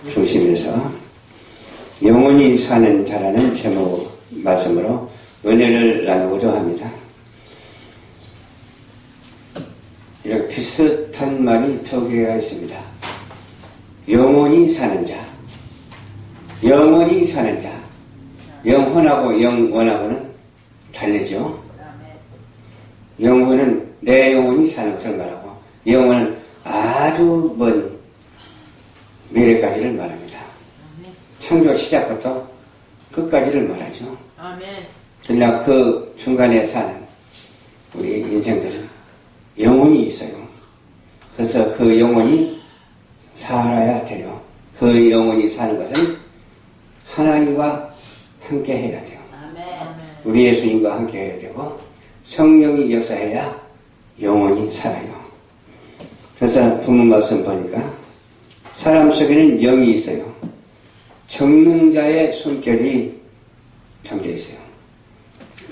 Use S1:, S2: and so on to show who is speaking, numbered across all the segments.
S1: 중심에서 영원히 사는 자라는 제목 말씀으로 은혜를 나누고자 합니다. 이렇게 비슷한 말이 두 개가 있습니다. 영원히 사는 자, 영원히 사는 자. 영혼하고 영원하고는 다르죠. 영혼은 내 영혼이 사는 것을 말하고, 영혼은 아주 먼 미래까지를 말합니다. 창조 시작부터 끝까지를 말하죠. 그러나 그 중간에 사는 우리 인생들은 영혼이 있어요. 그래서 그 영혼이 살아야 돼요. 그 영혼이 사는 것은 하나님과 함께 해야 돼요. 우리 예수님과 함께 해야 되고 성령이 역사해야 영혼이 살아요. 그래서 본문 말씀 보니까 사람 속에는 영이 있어요. 정능자의 숨결이 담겨 있어요.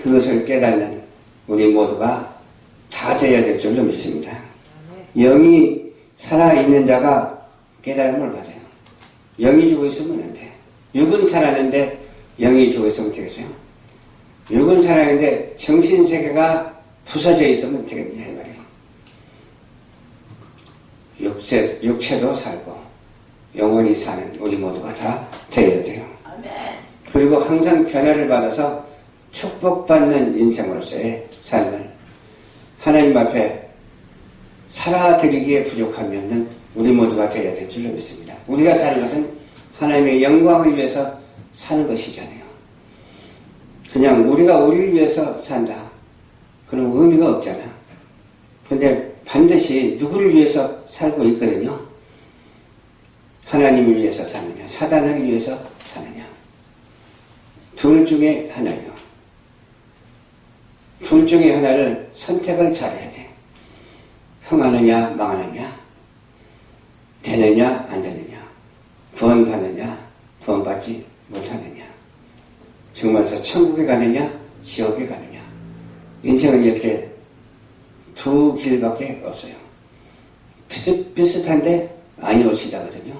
S1: 그것을 깨닫는 우리 모두가 다 되어야 될 줄로 믿습니다. 영이 살아있는 자가 깨달음을 받아요. 영이 죽어 있으면 안 돼. 육은 살았는데 영이 죽어 있으면 되겠어요? 육은 살아있는데 정신세계가 부서져 있으면 되겠냐 이 말이에요. 육체도 살고 영원히 사는 우리 모두가 다 되어야 돼요. 그리고 항상 변화를 받아서 축복받는 인생으로서의 삶을 하나님 앞에 살아드리기에 부족하면 우리 모두가 되어야 될 줄로 믿습니다. 우리가 사는 것은 하나님의 영광을 위해서 사는 것이잖아요. 그냥 우리가 우리를 위해서 산다. 그런 의미가 없잖아. 근데 반드시 누구를 위해서 살고 있거든요. 하나님을 위해서 사느냐, 사단을 위해서 사느냐. 둘 중에 하나요. 둘 중에 하나를 선택을 잘해야 돼. 흥하느냐, 망하느냐, 되느냐, 안 되느냐, 구원받느냐, 구원받지 못하느냐, 정말서 천국에 가느냐, 지옥에 가느냐. 인생은 이렇게 두 길밖에 없어요. 비슷한데 아니오시다거든요.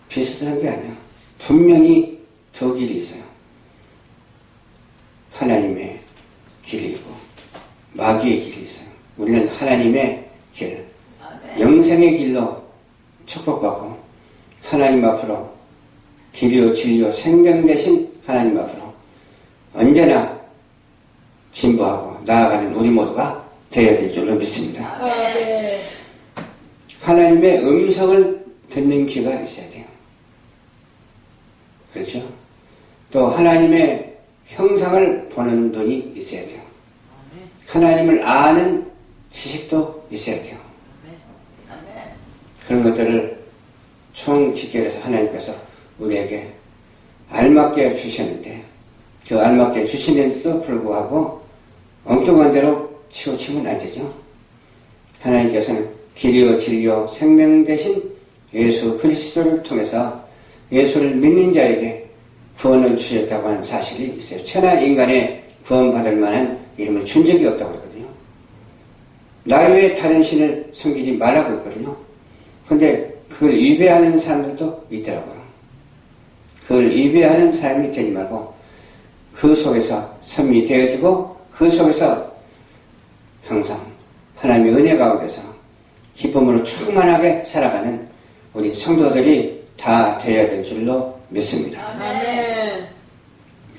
S1: 비슷한 게 아니야. 분명히 두 길이 있어요. 하나님의 길이 있고 마귀의 길이 있어요. 우리는 하나님의 길, 영생의 길로 축복받고 하나님 앞으로 길이요 진리요 생명 되신 하나님 앞으로 언제나 진보하고 나아가는 우리 모두가 되어야 될 줄로 믿습니다. 하나님의 음성을 듣는 귀가 있어야 돼요. 그렇죠? 또 하나님의 형상을 보는 눈이 있어야 돼요. 하나님을 아는 지식도 있어야 돼요. 그런 것들을 총집결해서 하나님께서 우리에게 알맞게 주셨는데 그 알맞게 주시는데도 불구하고 엉뚱한 대로 치우치면 안 되죠. 하나님께서는 길이요 진리요 생명 되신 예수 그리스도를 통해서 예수를 믿는 자에게 구원을 주셨다고 하는 사실이 있어요. 천하 인간의 구원받을 만한 이름을 준 적이 없다고 그러거든요. 나 외에 다른 신을 섬기지 말라고 했거든요. 근데 그걸 위배하는 사람들도 있더라고요. 그걸 위배하는 사람이 되지 말고 그 속에서 섬이 되어지고 그 속에서 항상 하나님의 은혜 가운데서 기쁨으로 충만하게 살아가는 우리 성도들이 다 되어야 될 줄로 믿습니다. 아멘.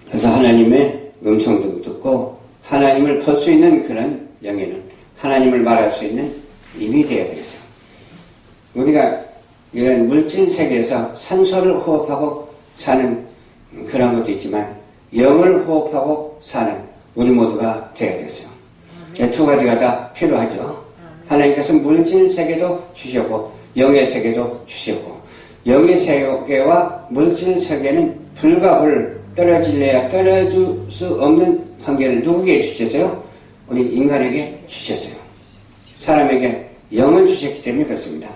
S1: 그래서 하나님의 음성도 듣고 하나님을 볼 수 있는 그런 영예는 하나님을 말할 수 있는 힘이 되어야 되겠어요. 우리가 이런 물질 세계에서 산소를 호흡하고 사는 그런 것도 있지만 영을 호흡하고 사는 우리 모두가 되어야 되겠어요. 두 가지가 다 필요하죠. 하나님께서 물질 세계도 주셨고 영의 세계도 주셨고 영의 세계와 물질 세계는 불과 불 떨어질래야 떨어질 수 없는 관계를 누구에게 주셨어요? 우리 인간에게 주셨어요. 사람에게 영을 주셨기 때문에 그렇습니다.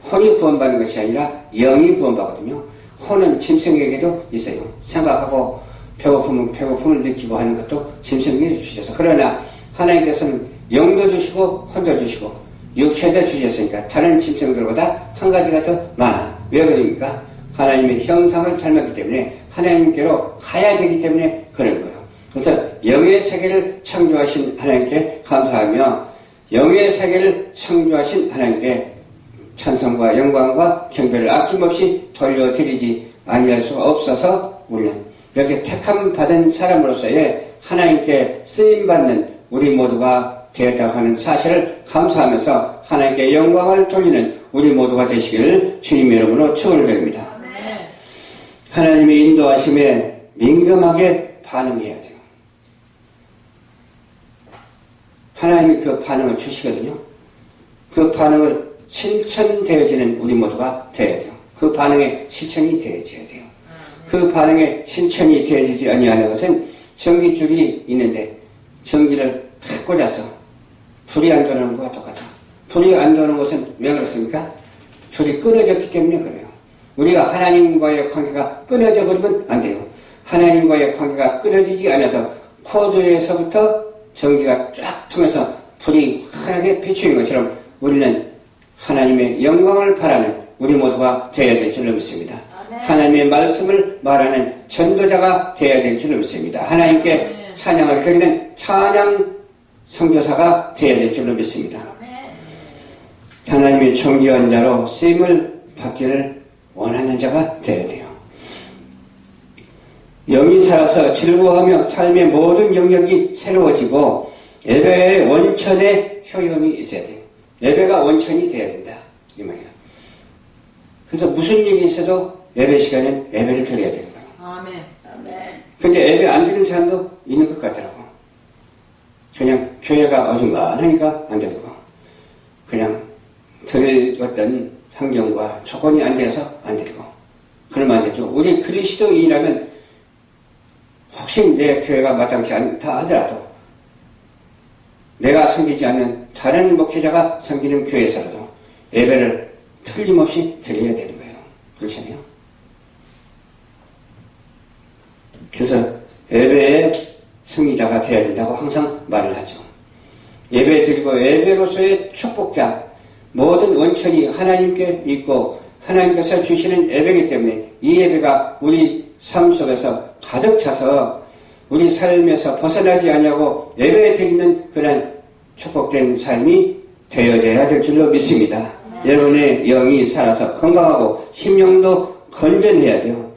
S1: 혼이 구원받는 것이 아니라 영이 구원받거든요. 혼은 짐승에게도 있어요. 생각하고 배고픔을 느끼고 하는 것도 짐승에게 주셔서. 그러나 하나님께서는 영도 주시고 혼도 주시고 육체도 주셨으니까 다른 짐승들보다 한 가지가 더 많아. 왜 그럽니까? 하나님의 형상을 닮았기 때문에 하나님께로 가야 되기 때문에 그런 거예요. 그래서 영의 세계를 창조하신 하나님께 감사하며 영의 세계를 창조하신 하나님께 찬송과 영광과 경배를 아낌없이 돌려드리지 아니할 수가 없어서 우리는 이렇게 택함 받은 사람으로서의 하나님께 쓰임받는 우리 모두가 되었다고 하는 사실을 감사하면서 하나님께 영광을 돌리는 우리 모두가 되시기를 주님 이름으로 축원을 드립니다. 하나님의 인도하심에 민감하게 반응해야 돼요. 하나님이 그 반응을 주시거든요. 그 반응을 실천되어지는 우리 모두가 되어야 돼요. 그 반응에 실천이 되어져야 돼요. 그 반응에 실천이 되어지지 아니하는 것은 전기줄이 있는데 전기를 탁 꽂아서 불이 안 도는 것과 똑같아. 불이 안 도는 것은 왜 그렇습니까? 줄이 끊어졌기 때문에 그래요. 우리가 하나님과의 관계가 끊어져 버리면 안 돼요. 하나님과의 관계가 끊어지지 않아서 코드에서부터 전기가 쫙 통해서 불이 환하게 비추는 것처럼 우리는 하나님의 영광을 바라는 우리 모두가 되어야 될 줄로 믿습니다. 아멘. 하나님의 말씀을 말하는 전도자가 되어야 될 줄로 믿습니다. 하나님께 아멘. 찬양을 드리는 찬양 선교사가 되어야 될 줄로 믿습니다. 아멘. 하나님의 존귀한 자로 쓰임을 받기를 원하는 자가 되어야 돼요. 영이 살아서 즐거워하며 삶의 모든 영역이 새로워지고 예배의 원천에 효용이 있어야 돼요. 예배가 원천이 돼야 된다. 이 말이야. 그래서 무슨 일이 있어도 예배 시간엔 예배를 드려야 되는 거예요.
S2: 아멘. 아멘.
S1: 근데 예배 안 드리는 사람도 있는 것 같더라고. 그냥 교회가 어중간하니까 안 되고, 그냥 드릴 어떤 환경과 조건이 안 돼서 안 되고, 그러면 안 되죠. 우리 그리스도인이라면 혹시 내 교회가 마땅치 않다 하더라도 내가 섬기지 않는 다른 목회자가 섬기는 교회에서라도 예배를 틀림없이 드려야 되는 거예요. 그렇잖아요. 그래서 예배의 승리자가 되어야 된다고 항상 말을 하죠. 예배 드리고 예배로서의 축복자, 모든 원천이 하나님께 있고 하나님께서 주시는 예배이기 때문에 이 예배가 우리 삶 속에서 가득 차서 우리 삶에서 벗어나지 아니하고 예배 드리는 그런 축복된 삶이 되어져야 될 줄로 믿습니다. 여러분의 영이 살아서 건강하고 심령도 건전해야 돼요.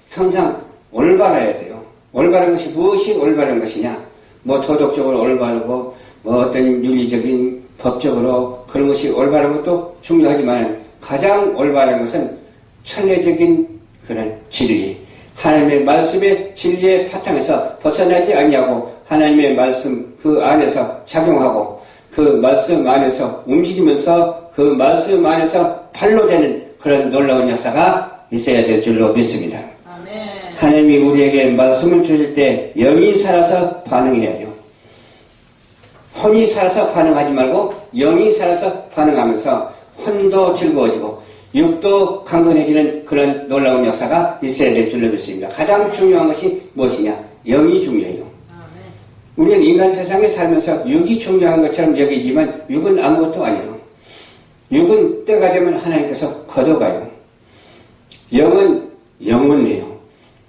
S1: 항상 올바라야 돼요. 올바른 것이 무엇이 올바른 것이냐? 뭐 도덕적으로 올바르고 뭐 어떤 윤리적인 법적으로 그런 것이 올바른 것도 중요하지만 가장 올바른 것은 천례적인 그런 진리, 하나님의 말씀의 진리의 바탕에서 벗어나지 아니하고 하나님의 말씀 그 안에서 작용하고 그 말씀 안에서 움직이면서 그 말씀 안에서 발로 되는 그런 놀라운 역사가 있어야 될 줄로 믿습니다.
S2: 아멘.
S1: 하나님이 우리에게 말씀을 주실 때 영이 살아서 반응해야 돼요. 혼이 살아서 반응하지 말고 영이 살아서 반응하면서 혼도 즐거워지고 육도 강건해지는 그런 놀라운 역사가 있어야 될 줄로 믿습니다. 가장 중요한 것이 무엇이냐? 영이 중요해요. 우리는 인간 세상에 살면서 육이 중요한 것처럼 여기지만 육은 아무것도 아니에요. 육은 때가 되면 하나님께서 걷어가요. 영은 영원해요.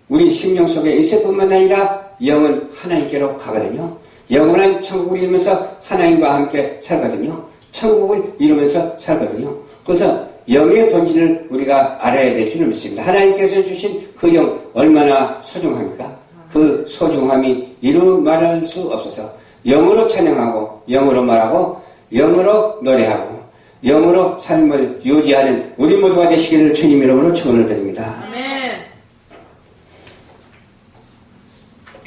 S1: 우리 심령 속에 있을 뿐만 아니라 영은 하나님께로 가거든요. 영원한 천국을 이루면서 하나님과 함께 살거든요. 천국을 이루면서 살거든요. 그래서 영의 본질을 우리가 알아야 될 줄을 믿습니다. 하나님께서 주신 그 영 얼마나 소중합니까? 그 소중함이 이루 말할 수 없어서 영으로 찬양하고 영으로 말하고 영으로 노래하고 영으로 삶을 유지하는 우리 모두가 되시기를 주님 이름으로 축원을 드립니다.
S2: 아멘.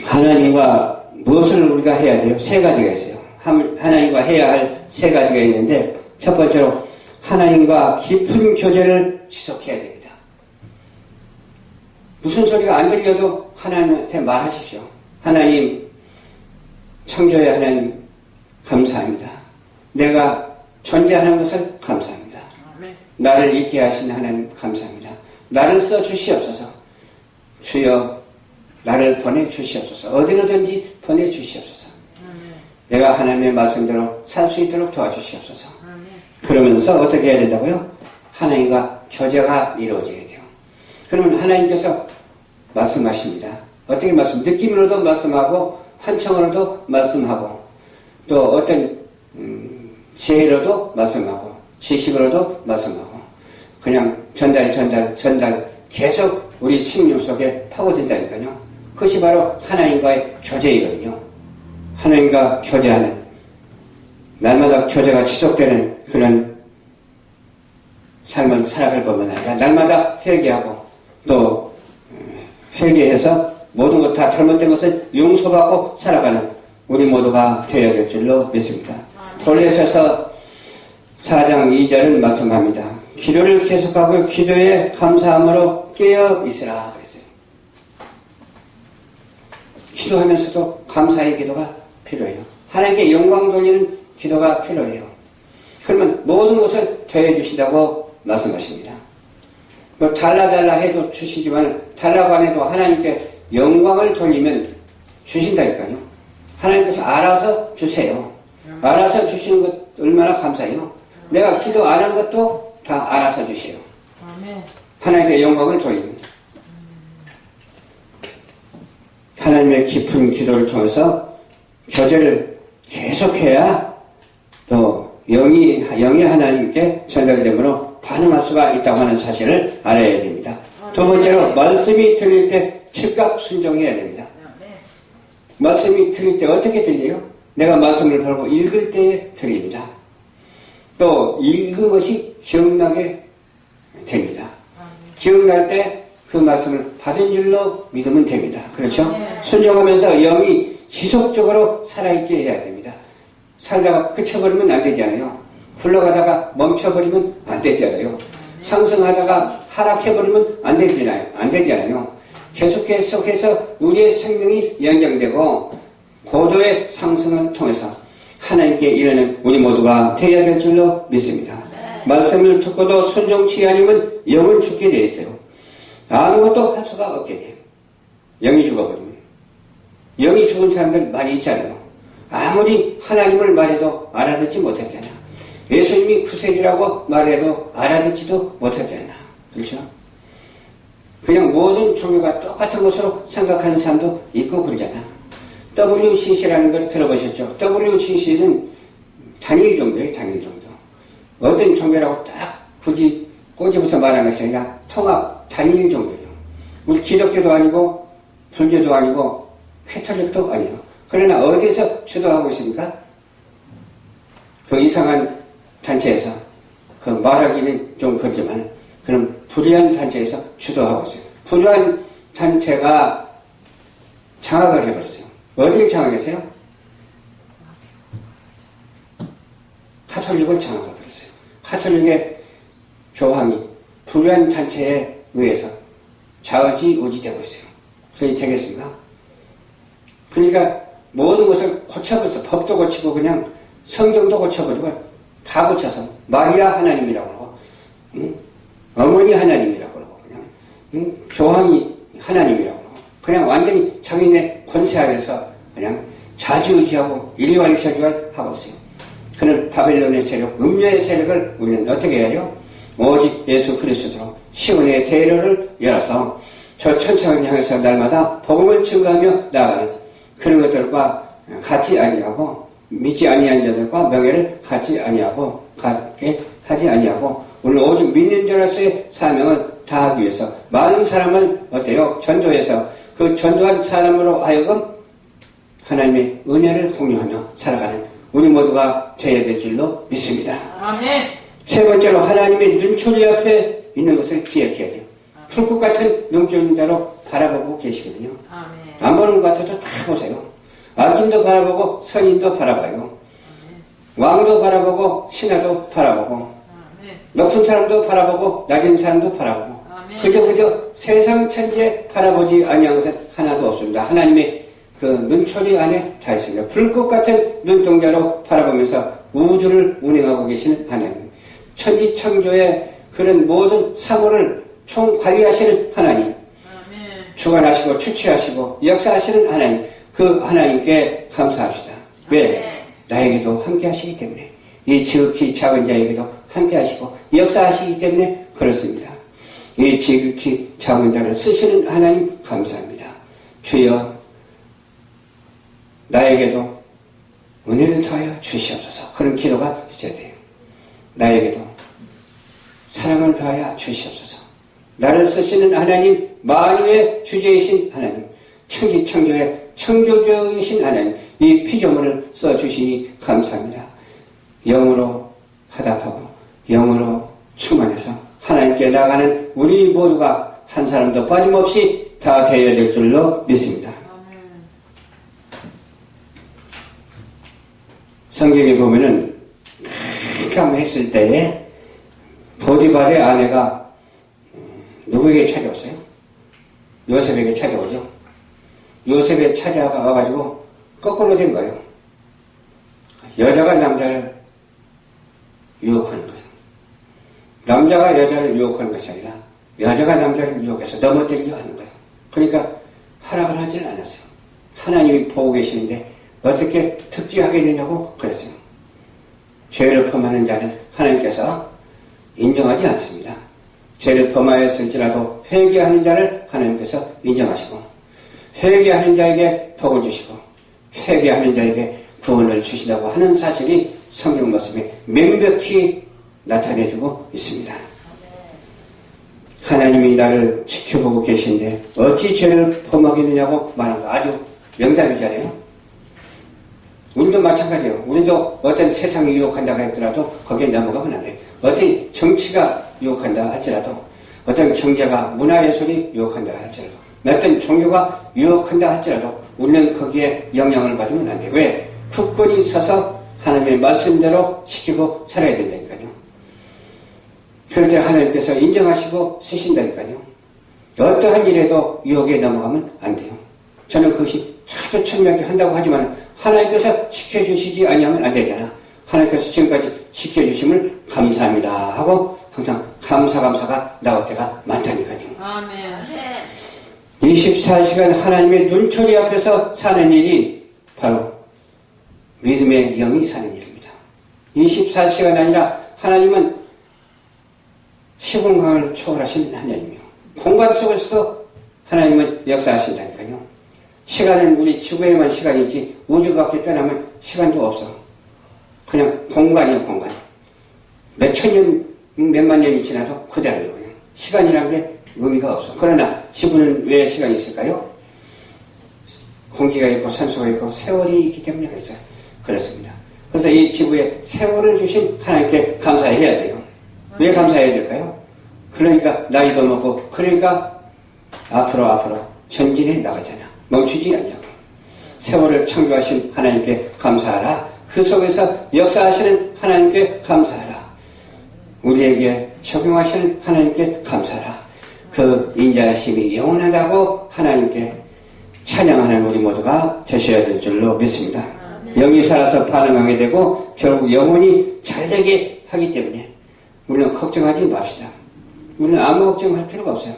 S1: 하나님과 무엇을 우리가 해야 돼요? 세 가지가 있어요. 하나님과 해야 할 세 가지가 있는데 첫 번째로 하나님과 깊은 교제를 지속해야 됩니다. 무슨 소리가 안 들려도 하나님한테 말하십시오. 하나님, 창조의 하나님 감사합니다. 내가 존재하는 것을 감사합니다. 나를 있게 하신 하나님 감사합니다. 나를 써주시옵소서. 주여 나를 보내주시옵소서. 어디로든지 보내주시옵소서. 내가 하나님의 말씀대로 살 수 있도록 도와주시옵소서. 그러면서 어떻게 해야 된다고요? 하나님과 교제가 이루어져야 돼요. 그러면 하나님께서 말씀하십니다. 어떻게 느낌으로도 말씀하고 환청으로도 말씀하고 또 어떤 지혜로도 말씀하고 지식으로도 말씀하고 그냥 전달 계속 우리 심령 속에 파고든다니까요. 그것이 바로 하나님과의 교제이거든요. 하나님과 교제하는 날마다 교제가 지속되는 그런 삶을 살아갈 것만 아니라 날마다 회개하고 또 회개해서 모든 것 다 잘못된 것을 용서받고 살아가는 우리 모두가 되어야 될 줄로 믿습니다. 골로새서 4장 2절은 말씀합니다. 기도를 계속하고 기도에 감사함으로 깨어 있으라 그랬어요. 기도하면서도 감사의 기도가 필요해요. 하나님께 영광 돌리는 기도가 필요해요. 그러면 모든 것을 더해 주신다고 말씀하십니다. 뭐 달라 해도 주시지만 달라고 안 해도 하나님께 영광을 돌리면 주신다니까요. 하나님께서 알아서 주세요. 알아서 주시는 것 얼마나 감사해요. 내가 기도 안 한 것도 다 알아서 주세요. 하나님께 영광을 돌립니다. 하나님의 깊은 기도를 통해서 교제를 계속해야 또 영이 하나님께 전달되므로 반응할 수가 있다고 하는 사실을 알아야 됩니다. 두 번째로 말씀이 들릴 때 즉각 순종해야 됩니다. 말씀이 들릴 때 어떻게 들려요? 내가 말씀을 걸고 읽을 때에 들립니다. 또 읽은 것이 기억나게 됩니다. 기억날 때 그 말씀을 받은 줄로 믿으면 됩니다. 그렇죠? 순종하면서 영이 지속적으로 살아있게 해야 됩니다. 살다가 그쳐버리면 안 되잖아요. 굴러가다가 멈춰버리면 안 되잖아요. 상승하다가 하락해버리면 안 되잖아요. 계속해서 우리의 생명이 연장되고 고도의 상승을 통해서 하나님께 이르는 우리 모두가 되어야 될 줄로 믿습니다. 말씀을 듣고도 순종치 아니면 영은 죽게 되어 있어요. 아무것도 할 수가 없게 돼요. 영이 죽어버리면. 영이 죽은 사람들 많이 있잖아요. 아무리 하나님을 말해도 알아듣지 못하잖아. 예수님이 구세주라고 말해도 알아듣지도 못하잖아. 그렇죠? 그냥 모든 종교가 똑같은 것으로 생각하는 사람도 있고 그러잖아. WCC라는 걸 들어보셨죠? WCC는 단일 종교예요. 단일 종교. 어떤 종교라고 딱 굳이 꼬집어서 말하는 것이 아니라 통합 단일 종교예요. 우리 기독교도 아니고 불교도 아니고 캐톨릭도 아니에요. 그러나 어디서 주도하고 있습니까? 그 이상한 단체에서 그 말하기는 좀 그렇지만 그런 불의한 단체에서 주도하고 있어요. 불의한 단체가 장악을 해버렸어요. 어디를 장악했어요? 카톨릭을 장악해버렸어요. 카톨릭의 교황이 불의한 단체에 의해서 좌지우지되고 있어요. 그러니 되겠습니까? 그러니까 모든 것을 고쳐버려서 법도 고치고 그냥 성경도 고쳐버리고 다 고쳐서 마리아 하나님이라고 그러고 어머니 하나님이라고 그러고 그냥 교황이 하나님이라고 그러고 그냥 완전히 자기네 권세 아래서 그냥 좌지우지하고 일괄하고 있어요. 그는 바벨론의 세력, 음녀의 세력을 우리는 어떻게 해야죠? 오직 예수 그리스도로 시온의 대로를 열어서 저 천창을 향해서 날마다 복음을 증거하며 나아가는 그런 것들과 같이 아니하고 믿지 아니한 자들과 명예를 갖지 아니하고 갖게 하지 아니하고 오늘 오직 믿는 자로서의 사명을 다하기 위해서 많은 사람을 어때요? 전도해서 그 전도한 사람으로 하여금 하나님의 은혜를 공유하며 살아가는 우리 모두가 되어야 될 줄로 믿습니다. 아멘. 세 번째로 하나님의 눈초리 앞에 있는 것을 기억해야 돼요. 풀꽃 같은 눈초리대로 바라보고 계시거든요. 아멘. 안 보는 것 같아도 다 보세요. 악인도 바라보고 선인도 바라봐요. 아멘. 왕도 바라보고 신하도 바라보고 아멘. 높은 사람도 바라보고 낮은 사람도 바라보고 아멘. 그저 세상 천지에 바라보지 아니한 것은 하나도 없습니다. 하나님의 그 눈초리 안에 다 있습니다. 불꽃 같은 눈동자로 바라보면서 우주를 운행하고 계시는 하나님. 천지창조의 그런 모든 사물을 총관리하시는 하나님. 아멘. 주관하시고 주체하시고 역사하시는 하나님. 그 하나님께 감사합시다. 왜? 나에게도 함께 하시기 때문에. 이 지극히 작은 자에게도 함께 하시고 역사하시기 때문에 그렇습니다. 이 지극히 작은 자를 쓰시는 하나님 감사합니다. 주여 나에게도 은혜를 더하여 주시옵소서. 그런 기도가 있어야 돼요. 나에게도 사랑을 더하여 주시옵소서. 나를 쓰시는 하나님, 만유의 주제이신 하나님, 천지창조의 창조주이신 하나님, 이 피조물을 써주시니 감사합니다. 영으로 화답하고 영으로 충만해서 하나님께 나가는 우리 모두가 한 사람도 빠짐없이 다 되어야 될 줄로 믿습니다. 성경에 보면은 깜깜했을 때에 보디발의 아내가 누구에게 찾아왔어요? 요셉에게 찾아오죠. 요셉에 찾아와가지고 거꾸로 된 거예요. 여자가 남자를 유혹하는 거예요. 남자가 여자를 유혹하는 것이 아니라 여자가 남자를 유혹해서 넘어뜨리려 하는 거예요. 그러니까 허락을 하지는 않았어요. 하나님이 보고 계시는데 어떻게 특지하겠느냐고 그랬어요. 죄를 범하는 자는 하나님께서 인정하지 않습니다. 죄를 범하였을지라도 회개하는 자를 하나님께서 인정하시고 회개하는 자에게 복을 주시고 회개하는 자에게 구원을 주신다고 하는 사실이 성경 말씀에 명백히 나타내주고 있습니다. 하나님이 나를 지켜보고 계신데 어찌 죄를 범하겠느냐고 말한 거 아주 명답이잖아요. 우리도 마찬가지예요. 우리도 어떤 세상이 유혹한다고 했더라도 거기에 넘어가면 안 돼요. 어떤 정치가 유혹한다 할지라도 어떤 경제가 문화예술이 유혹한다 할지라도 어떤 종교가 유혹한다 할지라도 우리는 거기에 영향을 받으면 안 돼요. 왜? 굳건히 서서 하나님의 말씀대로 지키고 살아야 된다니까요. 그럴 때 하나님께서 인정하시고 쓰신다니까요. 어떠한 일에도 유혹에 넘어가면 안 돼요. 저는 그것이 아주 철저하게 한다고 하지만 하나님께서 지켜주시지 아니하면 안 되잖아. 하나님께서 지금까지 지켜주심을 감사합니다 하고 항상 감사가 나올 때가 많다니까요.
S2: 아멘.
S1: 24시간 하나님의 눈초리 앞에서 사는 일이 바로 믿음의 영이 사는 일입니다. 24시간 아니라 하나님은 시공간을 초월하신 하나님이요. 공간 속에서도 하나님은 역사하신다니까요. 시간은 우리 지구에만 시간이 있지 우주 밖에 떠나면 시간도 없어. 그냥 공간이에요, 공간. 몇천 년, 몇만 년이 지나도 그대로예요. 그냥. 시간이란 게 의미가 없어. 그러나 지구는 왜 시간이 있을까요? 공기가 있고 산소가 있고 세월이 있기 때문에 그랬어요. 그렇습니다. 그래서 이 지구에 세월을 주신 하나님께 감사해야 돼요. 왜 감사해야 될까요? 그러니까 나이도 먹고 그러니까 앞으로 전진해 나가잖아. 멈추지 않냐고. 세월을 창조하신 하나님께 감사하라. 그 속에서 역사하시는 하나님께 감사하라. 우리에게 적용하시는 하나님께 감사하라. 그 인자하심이 영원하다고 하나님께 찬양하는 우리 모두가 되셔야 될 줄로 믿습니다. 영이 살아서 반응하게 되고 결국 영혼이 잘되게 하기 때문에 우리는 걱정하지 맙시다. 우리는 아무 걱정할 필요가 없어요.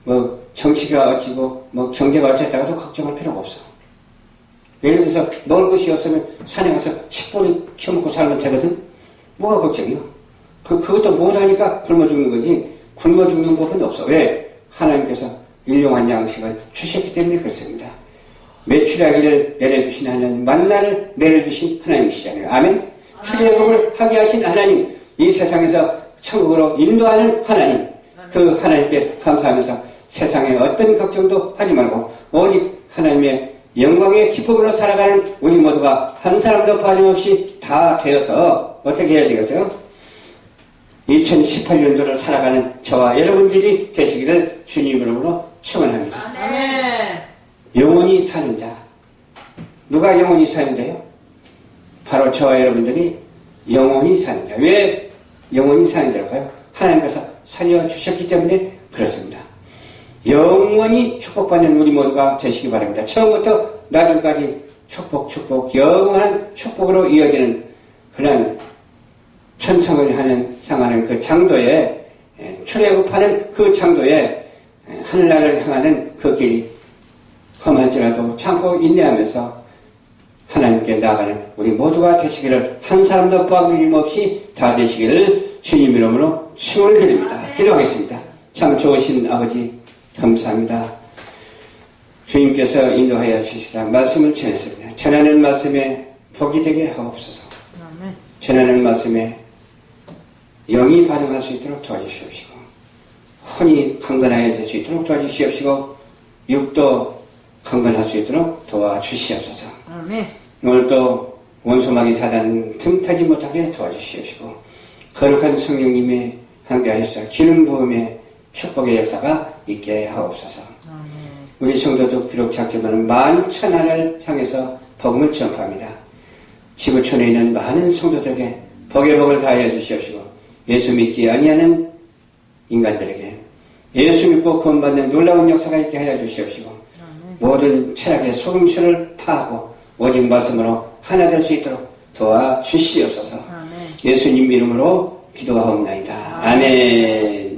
S1: 뭐 정치가 어찌고 뭐 경제가 어쨌다가도 걱정할 필요가 없어. 예를 들어서 먹을 것이 없으면 산에 가서 칡뿌리 키워먹고 살면 되거든. 뭐가 걱정이요? 그것도 못하니까 굶어 죽는 거지. 굶어 죽는 법은 없어. 왜? 하나님께서 일용한 양식을 주셨기 때문에 그렇습니다. 메추라기를 내려주신 하나님, 만나를 내려주신 하나님이시잖아요. 아멘. 출애굽을 하게 하신 하나님, 이 세상에서 천국으로 인도하는 하나님, 그 하나님께 감사하면서 세상에 어떤 걱정도 하지 말고 오직 하나님의 영광의 기쁨으로 살아가는 우리 모두가 한 사람도 빠짐없이 다 되어서 어떻게 해야 되겠어요? 2018년도를 살아가는 저와 여러분들이 되시기를 주님으로 축원합니다.
S2: 아멘.
S1: 영원히 사는 자. 누가 영원히 사는 자요? 바로 저와 여러분들이 영원히 사는 자. 왜 영원히 사는 자일까요? 하나님께서 살려주셨기 때문에 그렇습니다. 영원히 축복받는 우리 모두가 되시기 바랍니다. 처음부터 나중까지 축복, 영원한 축복으로 이어지는 그런 천성을 향하는 그 장도에, 출애굽하는 그 장도에 하늘나라를 향하는 그 길이 험할지라도 참고 인내하면서 하나님께 나아가는 우리 모두가 되시기를 한 사람도 빠짐없이 다 되시기를 주님 이름으로 춤을 드립니다. 기도하겠습니다. 참 좋으신 아버지 감사합니다. 주님께서 인도하여 주시사 말씀을 전했습니다. 전하는 말씀에 복이 되게 하옵소서. 전하는 말씀에 영이 반응할 수 있도록 도와주시옵시고 혼이 강건하여질 수 있도록 도와주시옵시고 육도 강건할 수 있도록 도와주시옵소서. 오늘도 원수마귀 사단 틈타지 못하게 도와주시옵시고 거룩한 성령님의 함께하셔서 기름 부음의 축복의 역사가 있게 하옵소서. 우리 성도도 비록 작지만 만천하를 향해서 복음을 전파합니다. 지구촌에 있는 많은 성도들에게 복의 복을 다하여 주시옵시고 예수 믿지 아니하는 인간들에게 예수 믿고 구원받는 놀라운 역사가 있게 하여 주시옵시고 모든 철학의 속임수를 파하고 오직 말씀으로 하나 될 수 있도록 도와주시옵소서. 예수님 이름으로 기도하옵나이다. 아멘.